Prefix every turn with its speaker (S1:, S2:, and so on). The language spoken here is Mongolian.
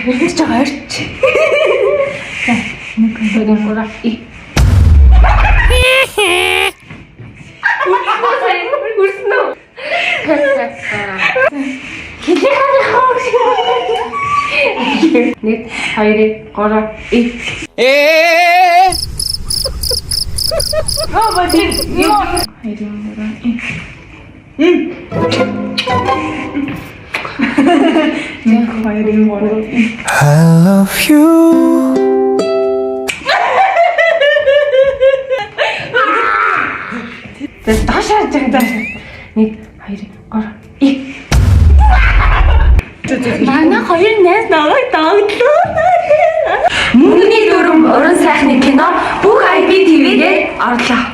S1: Ирж байгаа орч. За, нэг гурав. Үрснө. Нэг, хоёр, гурав. Бади.
S2: I love you.
S1: Дашаа жагдаа. Нэг, хоёр, гурав. Манай хоёр найз намайг дагдлаа. Мөнгөний дүрм уран сайхны кино бүх IPTV-гээр орлоо.